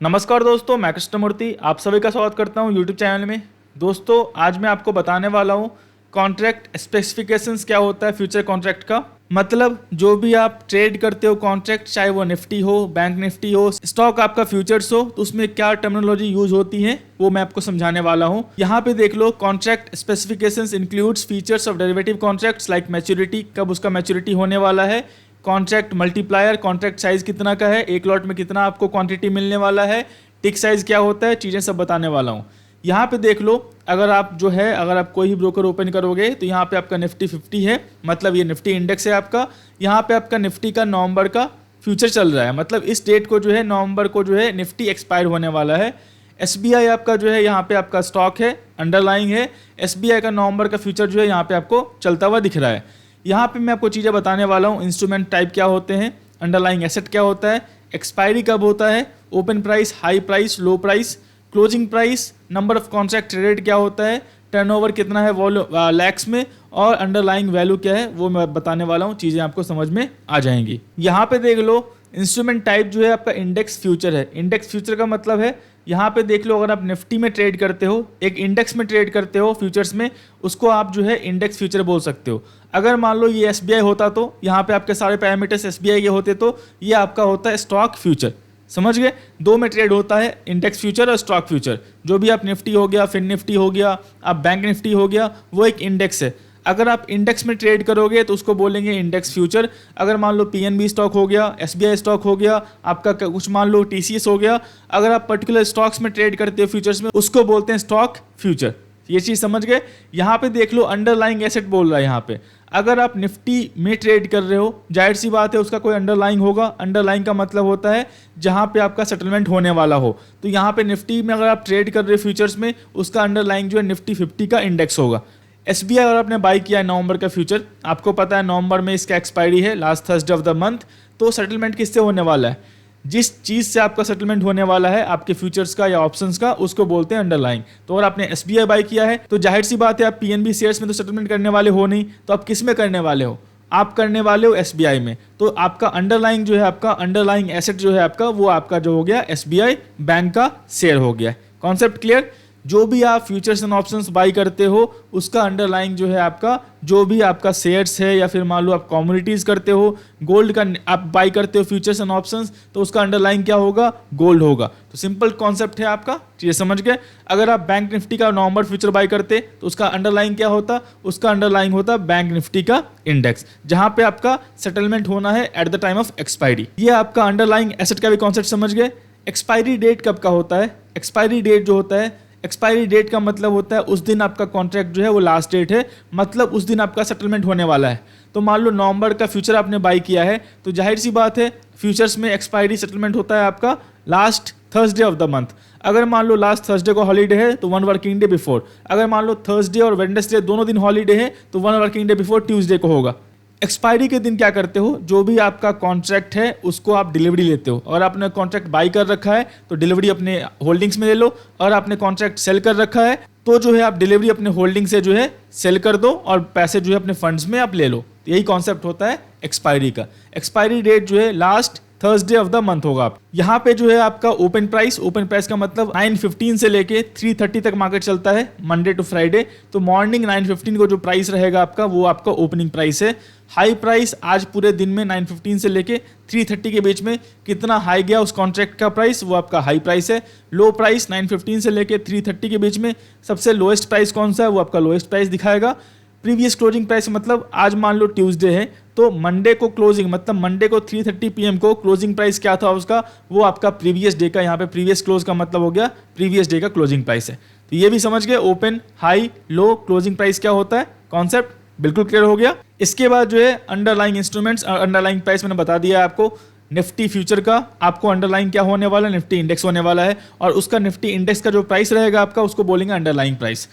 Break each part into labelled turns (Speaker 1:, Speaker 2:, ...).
Speaker 1: नमस्कार दोस्तों, मैं कृष्णमूर्ति आप सभी का स्वागत करता हूं यूट्यूब चैनल में। दोस्तों आज मैं आपको बताने वाला हूं कॉन्ट्रैक्ट स्पेसिफिकेशंस क्या होता है फ्यूचर कॉन्ट्रैक्ट का। मतलब जो भी आप ट्रेड करते हो कॉन्ट्रैक्ट, चाहे वो निफ्टी हो, बैंक निफ्टी हो, स्टॉक आपका फ्यूचर्स हो, तो उसमें क्या टर्मिनोलॉजी यूज होती है वो मैं आपको समझाने वाला हूं। यहाँ पे देख लो, contract specifications includes features of derivative contracts like maturity, कब उसका मैच्योरिटी होने वाला है, कॉन्ट्रैक्ट मल्टीप्लायर, कॉन्ट्रैक्ट साइज कितना का है, एक लॉट में कितना आपको क्वांटिटी मिलने वाला है, टिक साइज क्या होता है, चीज़ें सब बताने वाला हूँ। यहाँ पे देख लो, अगर आप कोई भी ब्रोकर ओपन करोगे तो यहाँ पे आपका निफ्टी 50 है, मतलब ये निफ्टी इंडेक्स है आपका। यहाँ पे आपका निफ्टी का नवंबर का फ्यूचर चल रहा है, मतलब इस डेट को जो है नवंबर को जो है निफ्टी एक्सपायर होने वाला है। एसबीआई आपका जो है यहाँ पे आपका स्टॉक है, अंडरलाइंग है। एसबीआई का नवंबर का फ्यूचर जो है यहाँ पे आपको चलता हुआ दिख रहा है। यहाँ पे मैं आपको चीज़ें बताने वाला हूँ, इंस्ट्रूमेंट टाइप क्या होते हैं, अंडरलाइंग एसेट क्या होता है, एक्सपायरी कब होता है, open price, high price, low price, closing price, number of contract traded क्या होता है, टर्नओवर कितना है वॉल्यूम लैक्स में, और अंडरलाइंग वैल्यू क्या है वो मैं बताने वाला हूँ। चीज़ें आपको समझ में आ जाएंगी। यहाँ पे देख लो, इंस्ट्रूमेंट टाइप जो है आपका इंडेक्स फ्यूचर है। इंडेक्स फ्यूचर का मतलब है, यहाँ पे देख लो, अगर आप निफ्टी में ट्रेड करते हो, एक इंडेक्स में ट्रेड करते हो फ्यूचर्स में, उसको आप जो है इंडेक्स फ्यूचर बोल सकते हो। अगर मान लो ये एसबीआई होता तो यहाँ पे आपके सारे पैरामीटर्स एसबीआई के होते तो ये आपका होता है स्टॉक फ्यूचर। समझ गए? दो में ट्रेड होता है, इंडेक्स फ्यूचर और स्टॉक फ्यूचर। जो भी आप निफ्टी हो गया, फिन निफ्टी हो गया, आप बैंक निफ्टी हो गया, वो एक इंडेक्स है। अगर आप इंडेक्स में ट्रेड करोगे तो उसको बोलेंगे इंडेक्स फ्यूचर। अगर मान लो पीएनबी स्टॉक हो गया, एसबीआई स्टॉक हो गया, आपका कुछ मान लो टीसीएस हो गया, अगर आप पर्टिकुलर स्टॉक्स में ट्रेड करते हो फ्यूचर्स में, उसको बोलते हैं स्टॉक फ्यूचर। ये चीज़ समझ गए? यहाँ पे देख लो, अंडरलाइंग एसेट बोल रहा है यहाँ पे। अगर आप निफ्टी में ट्रेड कर रहे हो, जाहिर सी बात है उसका कोई अंडरलाइंग होगा। अंडरलाइंग का मतलब होता है जहाँ पे आपका सेटलमेंट होने वाला हो। तो यहाँ पे निफ्टी में अगर आप ट्रेड कर रहे हो फ्यूचर्स में, उसका अंडरलाइंग जो है निफ्टी 50 का इंडेक्स होगा। एसबीआई और आपने बाई किया है नवंबर का फ्यूचर, आपको पता है नवंबर में इसका एक्सपायरी है, last Thursday of the month. तो सेटलमेंट किससे होने वाला है? जिस चीज़ से आपका सेटलमेंट होने वाला है, आपके फ्यूचर्स का या ऑप्शंस का, उसको बोलते हैं अंडरलाइंग। तो अगर आपने एसबीआई बाई किया है तो जाहिर सी बात है आप पीएनबी शेयर्स में तो सेटलमेंट करने वाले हो नहीं, तो आप किस में करने वाले हो? आप करने वाले हो एसबीआई में। तो आपका अंडरलाइंग जो है, आपका अंडरलाइंग एसेट जो है आपका, वो आपका जो हो गया एसबीआई बैंक का शेयर हो गया। Concept clear? जो भी आप फ्यूचर्स एंड ऑप्शंस बाई करते हो, उसका अंडरलाइंग जो है आपका, जो भी आपका शेयर्स है, या फिर मान लो आप कमोडिटीज करते हो, गोल्ड का आप बाई करते हो फ्यूचर्स एंड ऑप्शंस, तो उसका अंडरलाइंग क्या होगा? गोल्ड होगा। तो सिंपल कॉन्सेप्ट है आपका, चीज़ें समझ गए? अगर आप बैंक निफ्टी का नवंबर फ्यूचर बाई करते तो उसका अंडरलाइंग क्या होता? उसका अंडरलाइंग होता बैंक निफ्टी का इंडेक्स, जहां पे आपका सेटलमेंट होना है at the time of expiry. ये आपका अंडरलाइंग एसेट का भी कॉन्सेप्ट समझ गए। एक्सपायरी डेट कब का होता है? एक्सपायरी डेट जो होता है, एक्सपायरी डेट का मतलब होता है उस दिन आपका कॉन्ट्रैक्ट जो है वो लास्ट डेट है, मतलब उस दिन आपका सेटलमेंट होने वाला है। तो मान लो नवंबर का फ्यूचर आपने बाई किया है, तो जाहिर सी बात है फ्यूचर्स में एक्सपायरी सेटलमेंट होता है आपका last Thursday of the month. अगर मान लो लास्ट थर्सडे को हॉलीडे है तो 1 वर्किंग डे बिफोर। अगर मान लो थर्सडे और वेडनेसडे दोनों दिन हॉलीडे है तो 1 वर्किंग डे बिफोर ट्यूसडे को होगा। एक्सपायरी के दिन क्या करते हो? जो भी आपका कॉन्ट्रैक्ट है उसको आप डिलीवरी लेते हो। और आपने कॉन्ट्रैक्ट बाई कर रखा है तो डिलीवरी अपने होल्डिंग्स में ले लो, और आपने कॉन्ट्रैक्ट सेल कर रखा है तो जो है आप डिलीवरी अपने होल्डिंग से जो है सेल कर दो, और पैसे जो है अपने फंड्स में आप ले लो। तो यही कॉन्सेप्ट होता है एक्सपायरी का। एक्सपायरी डेट जो है last Thursday of the month होगा। आप यहाँ पे जो है आपका ओपन प्राइस का मतलब 9:15 से लेके 3:30 तक मार्केट चलता है, मंडे टू फ्राइडे। तो मॉर्निंग 9:15 को जो प्राइस रहेगा आपका, वो आपका ओपनिंग प्राइस है। हाई प्राइस आज पूरे दिन में 9:15 से लेके 3:30 के बीच में कितना हाई गया उस कॉन्ट्रैक्ट का प्राइस, वो आपका हाई प्राइस है। लो प्राइस 9:15 से लेके 3:30 के बीच में सबसे लोएस्ट प्राइस कौन सा है, वो आपका लोएस्ट प्राइस दिखाएगा। प्रीवियस क्लोजिंग प्राइस मतलब आज मान लो ट्यूसडे है तो मंडे को क्लोजिंग, मतलब मंडे को 3:30 PM को क्लोजिंग प्राइस क्या था उसका, वो आपका प्रीवियस डे का, यहाँ पे प्रीवियस क्लोज का मतलब हो गया प्रीवियस डे का क्लोजिंग प्राइस है। तो ये भी समझ गए, ओपन, हाई, लो, क्लोजिंग प्राइस क्या होता है, कॉन्सेप्ट बिल्कुल क्लियर हो गया। इसके बाद जो है अंडरलाइंग इंस्ट्रूमेंट्स, अंडरलाइंग प्राइस मैंने बता दिया है आपको। निफ्टी फ्यूचर का आपको अंडरलाइन क्या होने वाला है? निफ्टी इंडेक्स होने वाला है, और उसका निफ्टी इंडेक्स का जो प्राइस रहेगा आपका, उसको बोलेंगे अंडरलाइंग प्राइस।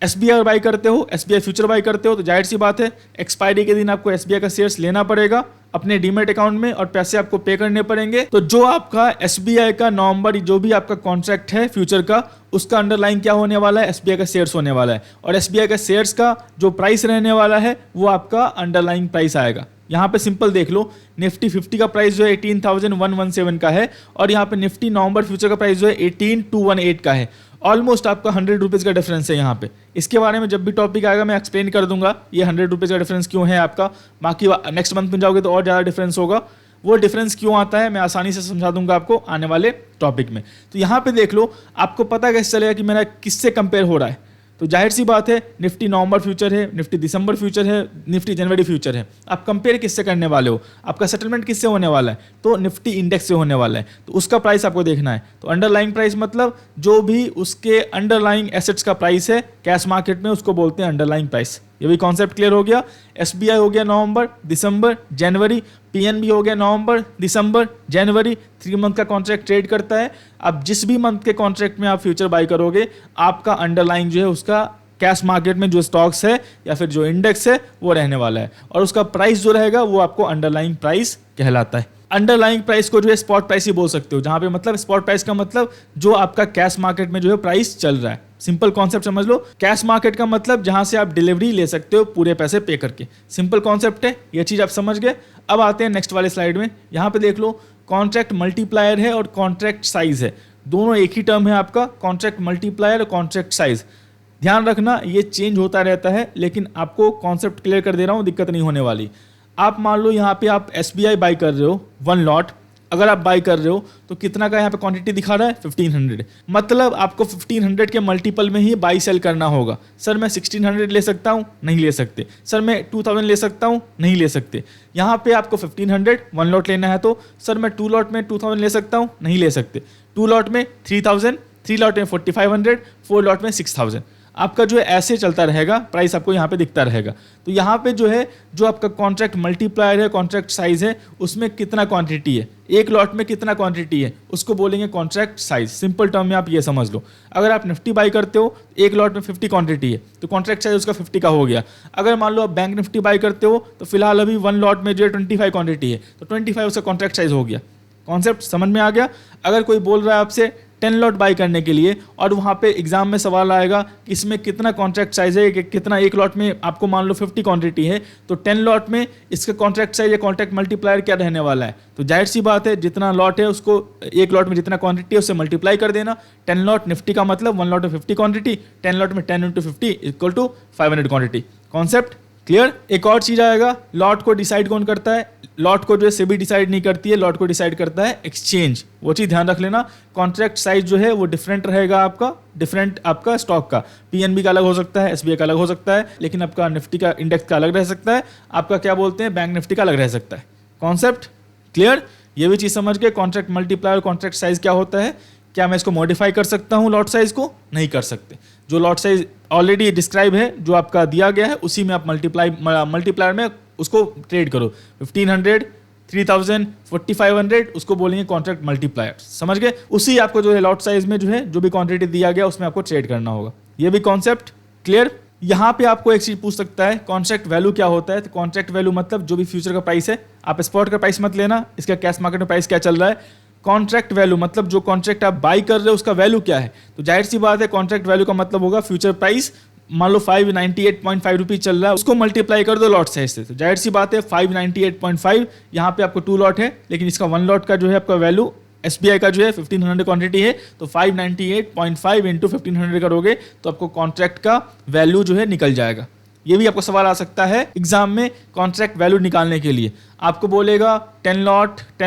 Speaker 1: एसबीआई बाई करते हो, एसबीआई फ्यूचर बाई करते हो, तो जाहिर सी बात है एक्सपायरी के दिन आपको एसबीआई का शेयर्स लेना पड़ेगा अपने डीमेट अकाउंट में, और पैसे आपको पे करने पड़ेंगे। तो जो आपका एसबीआई का नवंबर जो भी आपका कॉन्ट्रैक्ट है फ्यूचर का, उसका अंडरलाइन क्या होने वाला है? एसबीआई का शेयर्स होने वाला है, और एसबीआई का शेयर्स का जो प्राइस रहने वाला है वो आपका अंडरलाइन प्राइस आएगा। यहाँ पे सिंपल देख लो, निफ्टी 50 का प्राइस जो है 18,117 का है और यहाँ पे निफ्टी नवंबर फ्यूचर का प्राइस जो है 18,218 का है। ऑलमोस्ट आपका 100 रुपीज़ का डिफरेंस है यहाँ पे। इसके बारे में जब भी टॉपिक आएगा मैं एक्सप्लेन कर दूंगा ये 100 रुपीज़ का डिफरेंस क्यों है आपका। बाकी नेक्स्ट मंथ में जाओगे तो और ज़्यादा डिफरेंस होगा, वो डिफरेंस क्यों आता है मैं आसानी से समझा दूंगा आपको आने वाले टॉपिक में। तो यहाँ पे देख लो, आपको पता कैसे चलेगा कि मेरा किससे कंपेयर हो रहा है। तो जाहिर सी बात है, निफ्टी नवंबर फ्यूचर है, निफ्टी दिसंबर फ्यूचर है, निफ्टी जनवरी फ्यूचर है। आप कंपेयर किससे करने वाले हो, आपका सेटलमेंट किससे होने वाला है, तो निफ्टी इंडेक्स से होने वाला है। तो उसका प्राइस आपको देखना है। तो अंडरलाइंग प्राइस मतलब जो भी उसके अंडरलाइंग एसेट्स का प्राइस है कैश मार्केट में, उसको बोलते हैं अंडरलाइंग प्राइस। ये भी कॉन्सेप्ट क्लियर हो गया। एसबीआई हो गया नवंबर, दिसंबर, जनवरी, पीएनबी हो गया नवंबर, दिसंबर, जनवरी, 3 मंथ का कॉन्ट्रैक्ट ट्रेड करता है। अब जिस भी मंथ के कॉन्ट्रैक्ट में आप फ्यूचर बाई करोगे, आपका अंडरलाइंग जो है उसका कैश मार्केट में जो स्टॉक्स है या फिर जो इंडेक्स है वो रहने वाला है और उसका प्राइस जो रहेगा वो आपको अंडरलाइंग प्राइस कहलाता है। अंडरलाइंग प्राइस को जो है स्पॉट प्राइस ही बोल सकते हो, जहां पे मतलब स्पॉट प्राइस का मतलब जो आपका कैश मार्केट में जो है प्राइस चल रहा है। सिंपल कॉन्सेप्ट समझ लो, कैश मार्केट का मतलब जहां से आप डिलीवरी ले सकते हो पूरे पैसे पे करके। सिंपल कॉन्सेप्ट है, ये चीज आप समझ गए। अब आते हैं नेक्स्ट वाले स्लाइड में। यहाँ पे देख लो, कॉन्ट्रैक्ट मल्टीप्लायर है और कॉन्ट्रैक्ट साइज है, दोनों एक ही टर्म है आपका, कॉन्ट्रैक्ट मल्टीप्लायर और कॉन्ट्रैक्ट साइज। ध्यान रखना ये चेंज होता रहता है, लेकिन आपको कॉन्सेप्ट क्लियर कर दे रहा हूँ, दिक्कत नहीं होने वाली। आप मान लो यहाँ पे आप एसबीआई बाई कर रहे हो 1 लॉट, अगर आप बाई कर रहे हो तो कितना का यहाँ पे क्वांटिटी दिखा रहा है 1500, मतलब आपको 1500 के मल्टीपल में ही बाई सेल करना होगा। सर मैं 1600 ले सकता हूँ, नहीं ले सकते। सर मैं 2000 ले सकता हूँ, नहीं ले सकते। यहाँ पे आपको 1500 1 लॉट लेना है तो सर मैं 2 लॉट में 2000 ले सकता हूँ, नहीं ले सकते। 2 लॉट में 3000, 3 लॉट में 4500, 4 लॉट में 6000। आपका जो है ऐसे चलता रहेगा, प्राइस आपको यहाँ पे दिखता रहेगा। तो यहाँ पे जो है जो आपका कॉन्ट्रैक्ट मल्टीप्लायर है, कॉन्ट्रैक्ट साइज है, उसमें कितना क्वांटिटी है, एक लॉट में कितना क्वांटिटी है, उसको बोलेंगे कॉन्ट्रैक्ट साइज। सिंपल टर्म में आप ये समझ लो, अगर आप निफ्टी बाई करते हो एक लॉट में 50 क्वांटिटी है तो कॉन्ट्रैक्ट साइज उसका 50 का हो गया। अगर मान लो आप बैंक निफ्टी बाई करते हो तो फिलहाल अभी 1 लॉट में जो है 25 क्वांटिटी है तो 25 उसका कॉन्ट्रैक्ट साइज हो गया। कॉन्सेप्ट समझ में आ गया। अगर कोई बोल रहा है आपसे 10 लॉट बाई करने के लिए और वहाँ पे एग्जाम में सवाल आएगा कि इसमें कितना कॉन्ट्रैक्ट साइज है, कितना, एक लॉट में आपको मान लो 50 क्वांटिटी है तो 10 लॉट में इसका कॉन्ट्रैक्ट साइज या कॉन्ट्रैक्ट मल्टीप्लायर क्या रहने वाला है। तो जाहिर सी बात है, जितना लॉट है उसको एक लॉट में जितना क्वांटिटी है उससे मल्टीप्लाई कर देना। 10 लॉट निफ्टी का मतलब 1 लॉट में 50 क्वांटिटी, 10 लॉट में 10 × 50 equal to 500 quantity. Concept clear. एक और चीज आएगा, लॉट को डिसाइड कौन करता है, लॉट को जो है सेबी डिसाइड नहीं करती है, लॉट को डिसाइड करता है एक्सचेंज। वो चीज ध्यान रख लेना। कॉन्ट्रैक्ट साइज जो है वो डिफरेंट रहेगा आपका, डिफरेंट आपका स्टॉक का, पीएनबी का अलग हो सकता है, एसबीआई का अलग हो सकता है, लेकिन आपका निफ्टी का इंडेक्स का अलग रह सकता है, आपका क्या बोलते हैं बैंक निफ्टी का अलग रह सकता है। Concept clear. ये भी चीज समझ गए। कॉन्ट्रैक्ट मल्टीप्लायर, कॉन्ट्रैक्ट साइज क्या होता है, क्या मैं इसको मॉडिफाई कर सकता हूँ लॉट साइज को, नहीं कर सकते। जो लॉट साइज ऑलरेडी डिस्क्राइब है, जो आपका दिया गया है, उसी में आप मल्टीप्लायर में उसको ट्रेड करो। 1500, 3000, 4500 उसको बोलेंगे कॉन्ट्रैक्ट मल्टीप्लायर। समझ गए। उसी आपको जो है लॉट साइज में जो है जो भी क्वांटिटी दिया गया उसमें आपको ट्रेड करना होगा। ये भी कॉन्सेप्ट क्लियर। यहाँ पे आपको एक चीज पूछ सकता है, कॉन्ट्रैक्ट वैल्यू क्या होता है। तो कॉन्ट्रैक्ट वैल्यू मतलब जो भी फ्यूचर का प्राइस है, आप स्पॉट का प्राइस मत लेना, इसका कैश मार्केट में प्राइस क्या चल रहा है। कॉन्ट्रैक्ट वैल्यू मतलब जो कॉन्ट्रैक्ट आप बाई कर रहे हो उसका वैल्यू क्या है। तो जाहिर सी बात है, कॉन्ट्रैक्ट वैल्यू का मतलब होगा फ्यूचर प्राइस, मान लो 598.5 रुपीज चल रहा है, उसको मल्टीप्लाई कर दो लॉट साइज से। तो जाहिर सी बात है 598.5, यहाँ पे आपको 2 लॉट है, लेकिन इसका 1 लॉट का जो है आपका वैल्यू एसबीआई का जो है 1500 क्वांटिटी है, तो 598.5 इंटू 1500 करोगे तो आपको कॉन्ट्रैक्ट का वैल्यू जो है निकल जाएगा। ये भी आपको सवाल आ सकता है एग्जाम में, कॉन्ट्रैक्ट वैल्यू निकालने के लिए आपको बोलेगा 10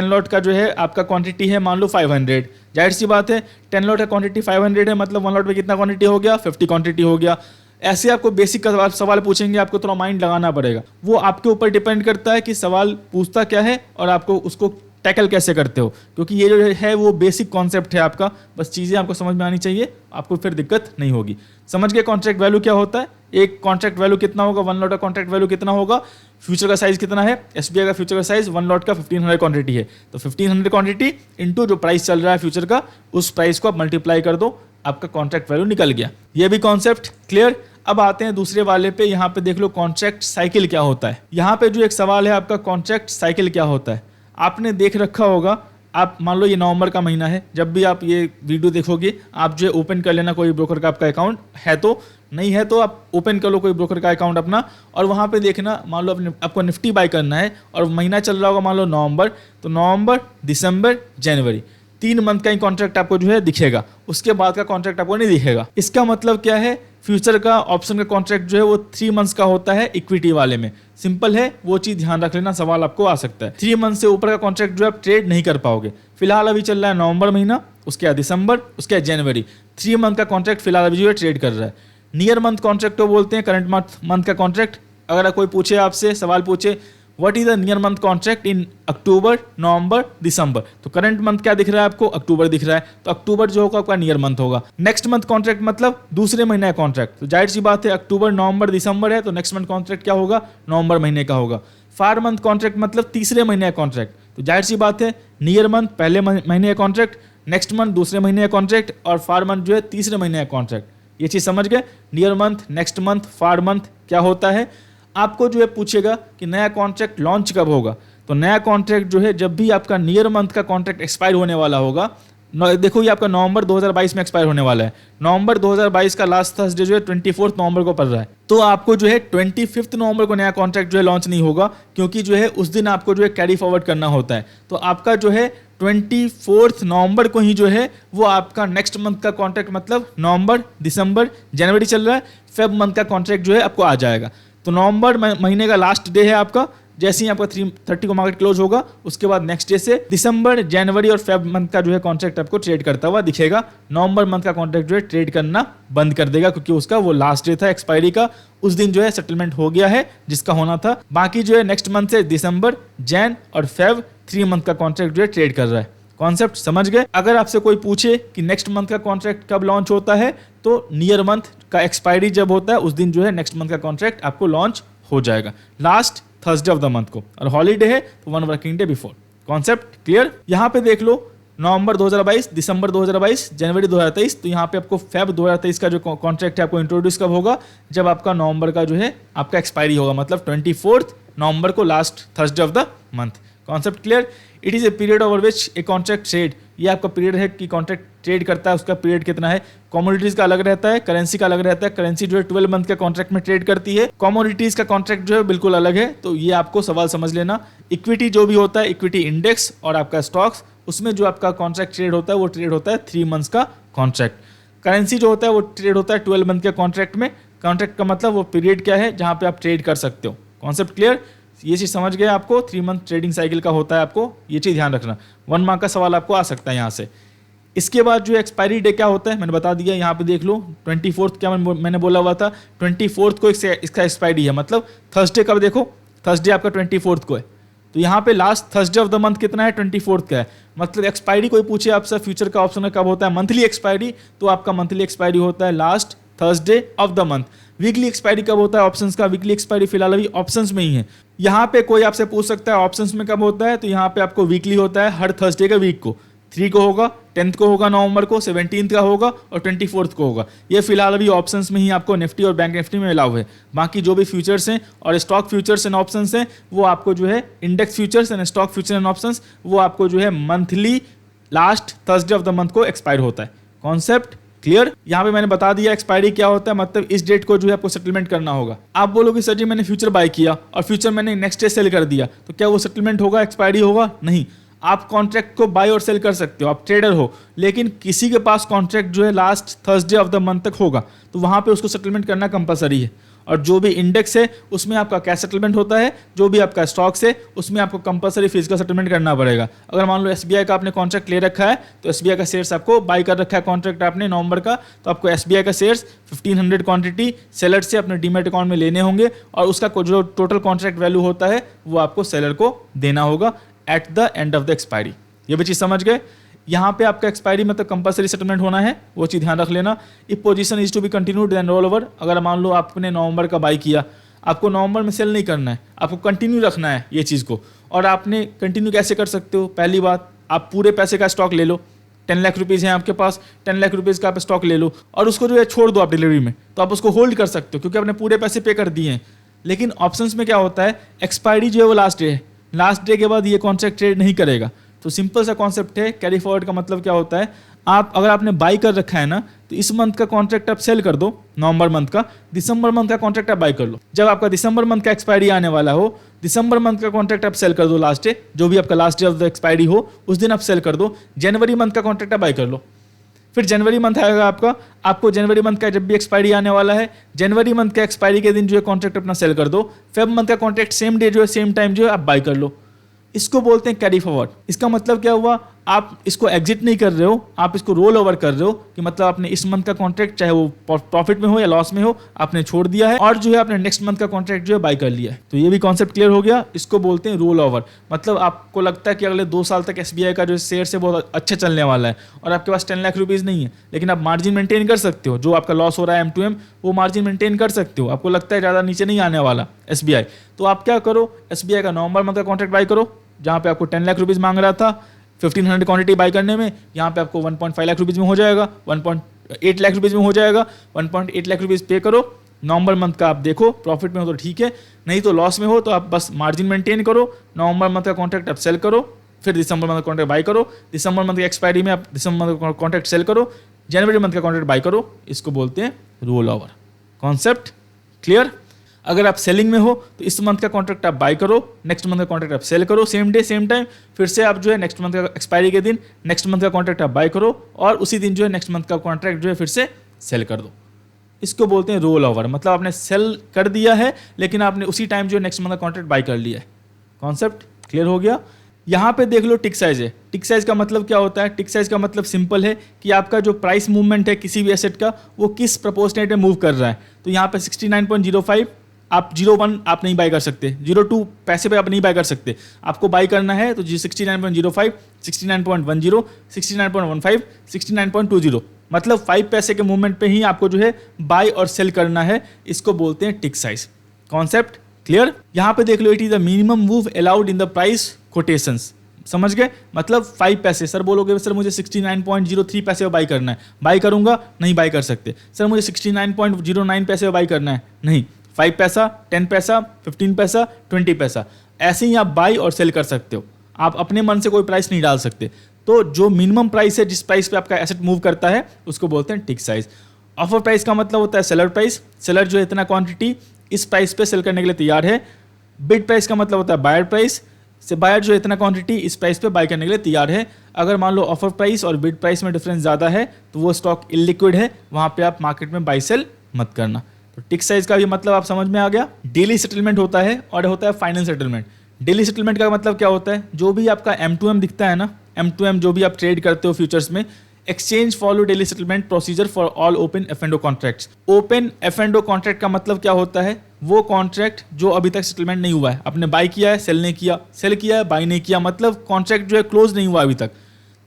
Speaker 1: लॉट का जो है आपका क्वांटिटी है मान लो 500। जाहिर सी बात है 10 लॉट का क्वांटिटी 500 है, मतलब 1 लॉट में कितना क्वांटिटी हो गया, 50 क्वांटिटी हो गया। ऐसे आपको बेसिक का सवाल पूछेंगे, आपको थोड़ा माइंड लगाना पड़ेगा। वो आपके ऊपर डिपेंड करता है कि सवाल पूछता क्या है और आपको उसको टैकल कैसे करते हो, क्योंकि ये जो है वो बेसिक कॉन्सेप्ट है आपका। बस चीज़ें आपको समझ में आनी चाहिए, आपको फिर दिक्कत नहीं होगी। समझ गए कॉन्ट्रैक्ट वैल्यू क्या होता है। एक कॉन्ट्रैक्ट वैल्यू कितना होगा, 1 लॉट का कॉन्ट्रैक्ट वैल्यू कितना होगा, फ्यूचर का साइज कितना है, एसबीआई का फ्यूचर का साइज 1 लॉट का 1500 क्वांटिटी है, तो 1500 क्वांटिटी इंटू जो प्राइस चल रहा है फ्यूचर का, उस प्राइस को आप मल्टीप्लाई कर दो, आपका कॉन्ट्रैक्ट वैल्यू निकल गया। ये भी कॉन्सेप्ट क्लियर। अब आते हैं दूसरे वाले पे। यहाँ पे देख लो कॉन्ट्रैक्ट साइकिल क्या होता है। यहाँ पे जो एक सवाल है आपका, कॉन्ट्रैक्ट साइकिल क्या होता है। आपने देख रखा होगा, आप मान लो ये नवंबर का महीना है, जब भी आप ये वीडियो देखोगे आप जो है ओपन कर लेना कोई ब्रोकर का आपका अकाउंट है तो नहीं है तो आप ओपन कर लो कोई ब्रोकर का अकाउंट अपना, और वहाँ पे देखना, मान लो आपको निफ्टी बाय करना है और महीना चल रहा होगा मान लो नवंबर, तो नवंबर, दिसंबर, जनवरी 3 मंथ का ही कॉन्ट्रैक्ट आपको जो है दिखेगा, उसके बाद का कॉन्ट्रैक्ट आपको नहीं दिखेगा। इसका मतलब क्या है, फ्यूचर का ऑप्शन का कॉन्ट्रैक्ट जो है वो 3 मंथ्स का होता है इक्विटी वाले में। सिंपल है, वो चीज़ ध्यान रख लेना, सवाल आपको आ सकता है। 3 मंथ से ऊपर का कॉन्ट्रैक्ट जो है आप ट्रेड नहीं कर पाओगे। फिलहाल अभी चल रहा है नवंबर महीना, उसके बाद दिसंबर, उसके बाद जनवरी, 3 मंथ का कॉन्ट्रैक्ट फिलहाल अभी जो है ट्रेड कर रहा है। नियर मंथ कॉन्ट्रैक्ट को बोलते हैं, करंट मंथ का कॉन्ट्रैक्ट। अगर कोई पूछे आपसे सवाल पूछे what is the near month contract in October, November, December, तो करंट मंथ क्या दिख रहा है आपको, अक्टूबर दिख रहा है, तो अक्टूबर जो होगा आपका नियर मंथ होगा। नेक्स्ट मंथ कॉन्ट्रैक्ट मतलब दूसरे महीने का कॉन्ट्रैक्ट, तो जाहिर सी बात है अक्टूबर, नवंबर, दिसंबर है तो नेक्स्ट मंथ कॉन्ट्रैक्ट क्या होगा, नवंबर महीने का होगा। फार मंथ कॉन्ट्रैक्ट मतलब तीसरे महीने का कॉन्ट्रैक्ट, तो जाहिर सी बात है नियर मंथ पहले महीने का कॉन्ट्रैक्ट, नेक्स्ट मंथ दूसरे महीने का कॉन्ट्रैक्ट, और फार मंथ जो है तीसरे महीने का कॉन्ट्रैक्ट। ये चीज़ समझ गए, नियर मंथ, नेक्स्ट मंथ, फार मंथ क्या होता है। आपको जो है पूछेगा कि नया कॉन्ट्रैक्ट लॉन्च कब होगा, तो नया कॉन्ट्रैक्ट जो है जब भी आपका नियर मंथ का कॉन्ट्रैक्ट एक्सपायर होने वाला होगा, देखो ये आपका नवंबर 2022 में एक्सपायर होने वाला है, नवंबर 2022 का लास्ट थर्सडे जो है 24 नवंबर को पड़ रहा है, तो आपको जो है 25 नवंबर को नया कॉन्ट्रैक्ट जो है लॉन्च नहीं होगा, क्योंकि जो है उस दिन आपको जो है कैरी फॉरवर्ड करना होता है। तो आपका जो है 24 नवंबर को ही जो है वो आपका नेक्स्ट मंथ का कॉन्ट्रैक्ट, मतलब नवंबर, दिसंबर, जनवरी चल रहा है, फेब मंथ का कॉन्ट्रैक्ट जो है आपको आ जाएगा। तो नवंबर महीने का लास्ट डे है आपका, जैसे ही आपका 330 को मार्केट क्लोज होगा उसके बाद नेक्स्ट डे से दिसंबर, जनवरी और फेब मंथ का जो है कॉन्ट्रैक्ट आपको ट्रेड करता हुआ दिखेगा। नवंबर मंथ का कॉन्ट्रैक्ट जो है ट्रेड करना बंद कर देगा, क्योंकि उसका वो लास्ट डे था एक्सपायरी का, उस दिन जो है सेटलमेंट हो गया है जिसका होना था। बाकी जो है नेक्स्ट मंथ से दिसंबर, जैन और फेब 3 मंथ का कॉन्ट्रैक्ट जो है ट्रेड कर रहा है। कॉन्सेप्ट समझ गए। अगर आपसे कोई पूछे कि नेक्स्ट मंथ का कॉन्ट्रैक्ट कब लॉन्च होता है, तो नियर मंथ का एक्सपायरी जब होता है उस दिन जो है नेक्स्ट मंथ का कॉन्ट्रैक्ट आपको लॉन्च हो जाएगा, last Thursday of the month को, और हॉलीडे है तो 1 working day before. Concept clear. यहाँ पे देख लो नवंबर 2022, दिसंबर 2022, जनवरी 2023, तो यहाँ पे आपको फेब 2023 का जो कॉन्ट्रैक्ट है आपको इंट्रोड्यूस कब होगा, जब आपका नवंबर का जो है आपका एक्सपायरी होगा, मतलब 24 नवंबर को last Thursday of the month. Concept clear. It is a period over which a contract trade, ये आपका पीरियड है कि कॉन्ट्रैक्ट ट्रेड करता है, उसका पीरियड कितना है। कमोडिटीज का अलग रहता है, करेंसी का अलग रहता है। करेंसी जो है 12 मंथ के कॉन्ट्रैक्ट में ट्रेड करती है, कमोडिटीज का कॉन्ट्रैक्ट जो है बिल्कुल अलग है। तो ये आपको सवाल समझ लेना। इक्विटी जो भी होता है, इक्विटी इंडेक्स और आपका स्टॉक्स, उसमें जो आपका कॉन्ट्रैक्ट ट्रेड होता है वो ट्रेड होता है 3 मंथ्स का कॉन्ट्रैक्ट। करेंसी जो होता है वो ट्रेड होता है 12 मंथ के कॉन्ट्रैक्ट में। कॉन्ट्रैक्ट का मतलब वो पीरियड क्या है जहाँ पे आप ट्रेड कर सकते हो। Concept clear. ये चीज़ समझ गए आपको, 3 मंथ ट्रेडिंग साइकिल का होता है, आपको ये चीज़ ध्यान रखना। 1 मार्क का सवाल आपको आ सकता है यहाँ से। इसके बाद जो एक्सपायरी डे क्या होता है मैंने बता दिया, यहाँ पे देख लो 24 क्या मैंने बोला हुआ था, 24 को इसका एक्सपायरी है, मतलब थर्सडे कब देखो, थर्सडे आपका 24 को है, तो यहाँ पे last Thursday of the month कितना है, 24 का है। मतलब एक्सपायरी कोई पूछे आपसे फ्यूचर का ऑप्शन में कब होता है, मंथली एक्सपायरी, तो आपका मंथली एक्सपायरी होता है last Thursday of the month. Weekly expiry कब होता है ऑप्शंस का, वीकली एक्सपायरी फिलहाल अभी ऑप्शंस में ही है। यहाँ पे कोई आपसे पूछ सकता है ऑप्शंस में कब होता है, तो यहाँ पे आपको वीकली होता है हर थर्सडे का वीक को, 3 को होगा, 10th को होगा नवंबर को, 17th का होगा और 24th को होगा। ये फिलहाल अभी ऑप्शंस में ही आपको निफ्टी और बैंक निफ्टी में अलाउ है। बाकी जो भी फ्यूचर्स हैं और स्टॉक फ्यूचर्स एंड ऑप्शंस हैं वो आपको जो है index futures and stock future and options वो आपको जो है monthly last Thursday of the month को एक्सपायर होता है। Concept clear. यहाँ पे मैंने बता दिया एक्सपायरी क्या होता है, मतलब इस डेट को जो है आपको सेटलमेंट करना होगा। आप बोलोगे सर जी मैंने फ्यूचर बाय किया और फ्यूचर मैंने नेक्स्ट डे सेल कर दिया, तो क्या वो सेटलमेंट होगा, एक्सपायरी होगा? नहीं। आप कॉन्ट्रैक्ट को बाय और सेल कर सकते हो, आप ट्रेडर हो, लेकिन किसी के पास कॉन्ट्रैक्ट जो है last Thursday of the month तक होगा, तो वहाँ पे उसको सेटलमेंट करना कंपलसरी है। और जो भी इंडेक्स है उसमें आपका कैश सेटलमेंट होता है, जो भी आपका स्टॉक्स है उसमें आपको कंपलसरी फिजिकल सेटलमेंट करना पड़ेगा। अगर मान लो एसबीआई का आपने कॉन्ट्रैक्ट ले रखा है, तो एसबीआई का शेयर्स आपको बाय कर रखा है कॉन्ट्रैक्ट आपने नवंबर का, तो आपको एसबीआई का शेयर्स 1500 क्वांटिटी सेलर से अपने डीमैट अकाउंट में लेने होंगे, और उसका जो टोटल कॉन्ट्रैक्ट वैल्यू होता है वो आपको सेलर को देना होगा at the end of the expiry. ये भी चीज़ समझ गए। यहाँ पे आपका एक्सपायरी मतलब कंपलसरी सेटलमेंट होना है, वो चीज़ ध्यान रख लेना। If position is to be continued then roll over, अगर मान लो आपने नवंबर का बाई किया, आपको नवंबर में सेल नहीं करना है, आपको कंटिन्यू रखना है ये चीज़ को। और आपने कंटिन्यू कैसे कर सकते हो, पहली बात आप पूरे पैसे का स्टॉक ले लो, 10 लाख रुपीज़ है आपके पास, 10 लाख रुपीज़ का आप स्टॉक ले लो और उसको जो है छोड़ दो आप डिलीवरी में, तो आप उसको होल्ड कर सकते हो क्योंकि आपने पूरे पैसे पे कर दिए हैं। लेकिन ऑप्शंस में क्या होता है, एक्सपायरी जो है वो लास्ट डे है, लास्ट डे के बाद ये कॉन्ट्रैक्ट ट्रेड नहीं करेगा। तो सिंपल सा कॉन्सेप्ट है, कैरी फॉरवर्ड का मतलब क्या होता है, आप अगर आपने बाई कर रखा है ना, तो इस मंथ का कॉन्ट्रैक्ट आप सेल कर दो, नवंबर मंथ का, दिसंबर मंथ का कॉन्ट्रैक्ट आप बाई कर लो। जब आपका दिसंबर मंथ का एक्सपायरी आने वाला हो, दिसंबर मंथ का कॉन्ट्रैक्ट आप सेल कर दो लास्ट डे, जो भी आपका last day of the expiry हो उस दिन आप सेल कर दो। जनवरी मंथ का कॉन्ट्रैक्ट आप बाई कर लो। फिर जनवरी मंथ आएगा आपका, आपको जनवरी मंथ का जब भी एक्सपायरी आने वाला है, जनवरी मंथ का एक्सपायरी के दिन जो है कॉन्ट्रैक्ट अपना सेल कर दो। फेब मंथ का कॉन्ट्रैक्ट सेम डे जो है सेम टाइम जो है आप बाई कर लो। इसको बोलते हैं कैरी फॉरवर्ड। इसका मतलब क्या हुआ, आप इसको एग्जिट नहीं कर रहे हो, आप इसको रोल ओवर कर रहे हो कि मतलब आपने इस मंथ का कॉन्ट्रैक्ट चाहे वो प्रॉफिट में हो या लॉस में हो आपने छोड़ दिया है और जो है आपने नेक्स्ट मंथ का कॉन्ट्रैक्ट जो है बाय कर लिया है। तो ये भी कॉन्सेप्ट क्लियर हो गया। इसको बोलते हैं रोल ओवर। मतलब आपको लगता है कि अगले 2 साल तक SBI का जो शेयर से बहुत अच्छा चलने वाला है और आपके पास 10 लाख रुपीज़ नहीं है, लेकिन आप मार्जिन मेंटेन कर सकते हो। जो आपका लॉस हो रहा है M2M वो मार्जिन मेंटेन कर सकते हो। आपको लगता है ज़्यादा नीचे नहीं आने वाला SBI, तो आप क्या करो, SBI का नवंबर मंथ का कॉन्ट्रैक्ट बाय करो, जहाँ पे आपको 10 लाख रुपीज़ मांग रहा था 1500 क्वांटिटी बाय करने में, यहाँ पे आपको 1.5 लाख रुपीज़ में हो जाएगा, 1.8 लाख रुपीज़ में हो जाएगा। 1.8 लाख रुपीज़ पे करो। नवंबर मंथ का आप देखो प्रॉफिट में हो तो ठीक है, नहीं तो लॉस में हो तो आप बस मार्जिन मेंटेन करो। नवंबर मंथ का कॉन्ट्रैक्ट आप सेल करो, फिर दिसंबर मंथ का कॉन्ट्रैक्ट बाय करो। दिसंबर मंथ की एक्सपायरी में आप दिसंबर मंथ का कॉन्ट्रैक्ट सेल करो, जनवरी मंथ का कॉन्ट्रैक्ट बाय करो। इसको बोलते हैं रोल ओवर। Concept clear. अगर आप सेलिंग में हो तो इस मंथ का कॉन्ट्रैक्ट आप बाय करो, नेक्स्ट मंथ का कॉन्ट्रैक्ट आप सेल करो सेम डे सेम टाइम। फिर से आप जो है नेक्स्ट मंथ का एक्सपायरी के दिन नेक्स्ट मंथ का कॉन्ट्रैक्ट आप बाय करो और उसी दिन जो है नेक्स्ट मंथ का कॉन्ट्रैक्ट जो है फिर से सेल कर दो। इसको बोलते हैं रोल ओवर। मतलब आपने सेल कर दिया है लेकिन आपने उसी टाइम जो है नेक्स्ट मंथ का कॉन्ट्रैक्ट बाय कर लिया है। कॉन्सेप्ट क्लियर हो गया। यहाँ पे देख लो टिक साइज है। टिक साइज का मतलब क्या होता है? टिक साइज का मतलब सिंपल है कि आपका जो प्राइस मूवमेंट है किसी भी एसेट का वो किस प्रोपोर्शनेट में मूव कर रहा है। तो यहाँ पे 69.05 आप 0.1 आप नहीं बाय कर सकते, 0.2 पैसे पे आप नहीं बाय कर सकते। आपको बाय करना है तो 69.05, 69.10, 69.15, 69.20 मतलब 5 पैसे के मूवमेंट पे ही आपको जो है बाय और सेल करना है। इसको बोलते हैं टिक साइज। Concept clear. यहाँ पे देख लो, it is the minimum move allowed in the price quotations. समझ गए? मतलब 5 पैसे। सर बोलोगे सर मुझे 69.03 पैसे में बाय करना है, बाय करूंगा? नहीं बाय कर सकते। सर मुझे 69.09 पैसे में बाय करना है, नहीं। 5 पैसा, 10 पैसा, 15 पैसा, 20 पैसा, ऐसे ही आप बाय और सेल कर सकते हो। आप अपने मन से कोई प्राइस नहीं डाल सकते। तो जो मिनिमम प्राइस है, जिस प्राइस पे आपका एसेट मूव करता है, उसको बोलते हैं टिक साइज। ऑफर प्राइस का मतलब होता है सेलर प्राइस। सेलर जो है इतना क्वांटिटी इस प्राइस पे सेल करने के लिए तैयार है। बिड प्राइस का मतलब होता है बायर प्राइस। से बायर जो है इतना क्वांटिटी इस प्राइस पे बाय करने के लिए तैयार है। अगर मान लो ऑफर प्राइस और बिड प्राइस में डिफरेंस ज़्यादा है तो वो स्टॉक इलिक्विड है, वहाँ पे आप मार्केट में बाय सेल मत करना। तो टिक साइज का भी मतलब आप समझ में आ गया। डेली सेटलमेंट होता है और होता है फाइनल सेटलमेंट। डेली सेटलमेंट का मतलब क्या होता है? जो भी आपका M2M दिखता है ना, M2M जो भी आप ट्रेड करते हो फ्यूचर्स में, exchange follow daily settlement procedure for all open F&O contracts. Open F&O contract का मतलब क्या होता है? वो कॉन्ट्रैक्ट जो अभी तक सेटलमेंट नहीं हुआ है, आपने बाय किया है, सेल नहीं किया, सेल किया है, बाय नहीं किया, मतलब कॉन्ट्रैक्ट जो है क्लोज नहीं हुआ अभी तक।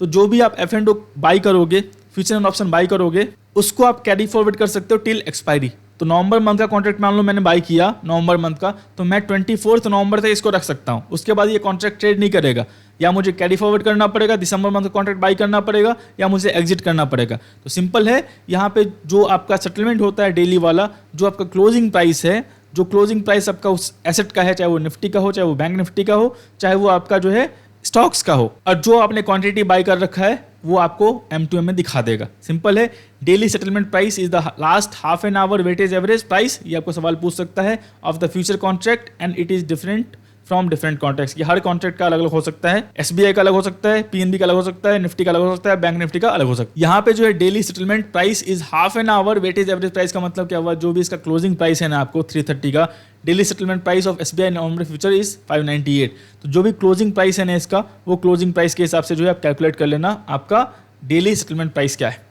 Speaker 1: तो जो भी आप F&O बाय करोगे, फ्यूचर एंड ऑप्शन बाय करोगे, उसको आप कैरी फॉरवर्ड कर सकते हो टिल एक्सपायरी। तो नवंबर मंथ का कॉन्ट्रैक्ट मान लो मैंने बाय किया नवंबर मंथ का, तो मैं 24 नवंबर तक इसको रख सकता हूँ। उसके बाद ये कॉन्ट्रैक्ट ट्रेड नहीं करेगा, या मुझे कैरी फॉरवर्ड करना पड़ेगा, दिसंबर मंथ का कॉन्ट्रैक्ट बाय करना पड़ेगा, या मुझे एग्जिट करना पड़ेगा। तो सिंपल है, यहाँ पे जो आपका सेटलमेंट होता है डेली वाला, जो आपका क्लोजिंग प्राइस है, जो क्लोजिंग प्राइस आपका उस एसेट का है, चाहे वो निफ्टी का हो, चाहे वो बैंक निफ्टी का हो, चाहे वो आपका जो है स्टॉक्स का हो, और जो आपने क्वांटिटी बाय कर रखा है वो आपको M2M में दिखा देगा। सिंपल है। Daily settlement price is the last half an hour weightage average price. ये आपको सवाल पूछ सकता है of the future contract and it is different from different contracts. ये हर कॉन्ट्रैक्ट का अलग अलग हो सकता है। SBI का अलग हो सकता है, PNB का अलग हो सकता है, निफ्टी का अलग हो सकता है, बैंक निफ्टी का अलग हो सकता है। यहाँ पे जो है daily settlement price is half an hour weightage average price का मतलब क्या हुआ? जो भी इसका क्लोजिंग प्राइस है ना आपको 330 का, daily settlement price of SBI November future is 598। तो जो भी क्लोजिंग प्राइस है ना इसका, वो क्लोजिंग प्राइस के हिसाब से जो है आप कैलकुलेट कर लेना आपका डेली सेटलमेंट प्राइस क्या है।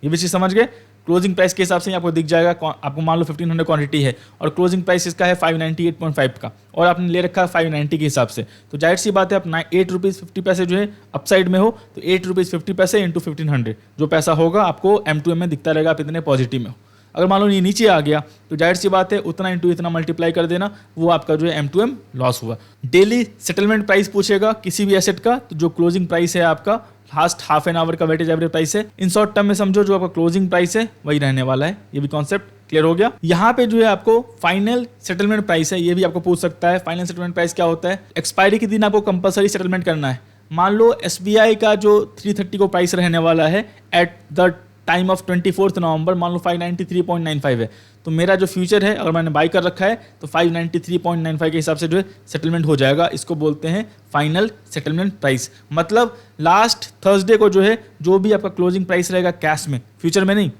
Speaker 1: ये भी चीज़ समझ गए? क्लोजिंग प्राइस के हिसाब से आपको दिख जाएगा। आपको मान लो 1500 क्वांटिटी है और क्लोजिंग प्राइस इसका है 598.5 का, और आपने ले रखा है 590 के हिसाब से, तो जाहिर सी बात है आप 8 रुपीज़ 50 पैसे जो है अपसाइड में हो, तो 8 रुपीज़ 50 पैसे इंटू 1500 जो पैसा होगा आपको M2M में दिखता रहेगा आप इतने पॉजिटिव में हो। अगर मान लो ये नीचे आ गया तो जाहिर सी बात है उतना इंटू इतना मल्टीप्लाई कर देना, वो आपका जो है M2M लॉस हुआ। डेली सेटलमेंट प्राइस पूछेगा किसी भी एसेट का, तो जो क्लोजिंग प्राइस है आपका लास्ट हाफ एन आवर का वेटेज एवरेज प्राइस है। इन शॉर्ट टर्म में समझो जो आपका क्लोजिंग प्राइस है वही रहने वाला है। ये भी कॉन्सेप्ट क्लियर हो गया। यहाँ पे जो है आपको फाइनल सेटलमेंट प्राइस है, ये भी आपको पूछ सकता है। फाइनल सेटलमेंट प्राइस क्या होता है? एक्सपायरी के दिन आपको कंपलसरी सेटलमेंट करना है। मान लो SBI का जो 330 को प्राइस रहने वाला है एट द टाइम ऑफ 24 नवंबर, मान लो 593.95 है, तो मेरा जो फ्यूचर है अगर मैंने बाई कर रखा है तो 593.95 के हिसाब से जो है सेटलमेंट हो जाएगा। इसको बोलते हैं फाइनल सेटलमेंट प्राइस। मतलब लास्ट थर्सडे को जो है जो भी आपका क्लोजिंग प्राइस रहेगा कैश में, फ्यूचर में नहीं,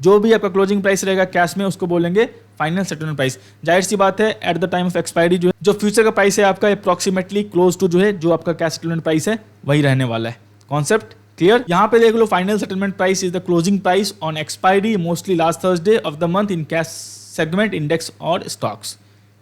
Speaker 1: जो भी आपका क्लोजिंग प्राइस रहेगा कैश में उसको बोलेंगे फाइनल सेटलमेंट प्राइस। जाहिर सी बात है at the time of expiry जो फ्यूचर का प्राइस है आपका अप्रॉक्सीमेटली क्लोज टू जो है जो आपका कैश सेटलमेंट प्राइस है वही रहने वाला है। Concept clear? यहाँ पे देख लो, final settlement price is the closing price on expiry mostly last Thursday of the month in cash segment index और स्टॉक्स।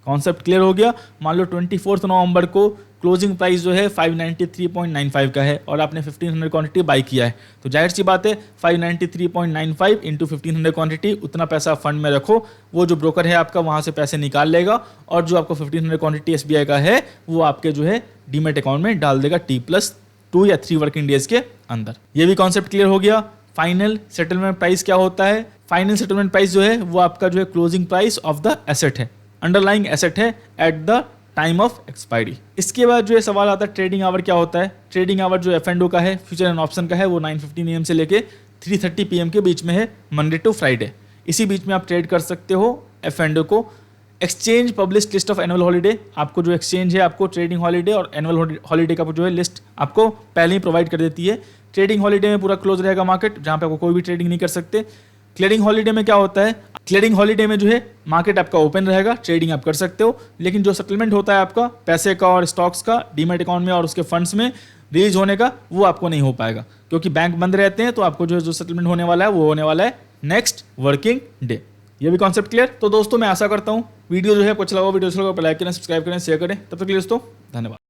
Speaker 1: कॉन्सेप्ट क्लियर हो गया? मान लो 24 नवंबर को क्लोजिंग प्राइस जो है 593.95 का है और आपने 1500 क्वांटिटी बाई किया है, तो जाहिर सी बात है 593.95 इंटू 1500 क्वांटिटी, उतना पैसा फंड में रखो, वो जो ब्रोकर है आपका वहाँ से पैसे निकाल लेगा और जो आपको 1500 क्वांटिटी SBI का है वो आपके जो है डीमेट अकाउंट में डाल देगा T+2 या 3 वर्किंग डेज के अंदर। ये भी कॉन्सेप्ट क्लियर हो गया। फाइनल सेटलमेंट प्राइस क्या होता है? फाइनल सेटलमेंट प्राइस जो है वो आपका जो है closing price of the asset है, अंडरलाइंग एसेट है at the time of expiry. इसके बाद जो है सवाल आता है ट्रेडिंग आवर क्या होता है। ट्रेडिंग आवर जो F&O का है, फ्यूचर एंड ऑप्शन का है, वो 9:15 AM से लेके 3:30 PM के बीच में है, मंडे टू फ्राइडे। इसी बीच में आप ट्रेड कर सकते हो F&O को। Exchange publish list of annual holiday, आपको जो एक्सचेंज है आपको ट्रेडिंग हॉलीडे और एनुअल हॉलीडे का जो है लिस्ट आपको पहले ही प्रोवाइड कर देती है। ट्रेडिंग हॉलीडे में पूरा क्लोज रहेगा मार्केट, जहाँ पे आपको कोई भी ट्रेडिंग नहीं कर सकते। क्लियरिंग हॉलीडे में क्या होता है? क्लियरिंग हॉलीडे में जो है मार्केट आपका ओपन रहेगा, ट्रेडिंग आप कर सकते हो, लेकिन जो सेटलमेंट होता है आपका पैसे का और स्टॉक्स का डीमेट अकाउंट में और उसके फंड्स में रिलीज होने का, वो आपको नहीं हो पाएगा क्योंकि बैंक बंद रहते हैं। तो आपको जो सेटलमेंट होने वाला है वो होने वाला है नेक्स्ट वर्किंग डे। ये भी कॉन्सेप्ट क्लियर? तो दोस्तों मैं आशा करता हूँ वीडियो जो है आपको अच्छा लगा, वीडियो अच्छा लगा लाइक करें, सब्सक्राइब करें, शेयर करें। तब तक के लिए दोस्तों धन्यवाद।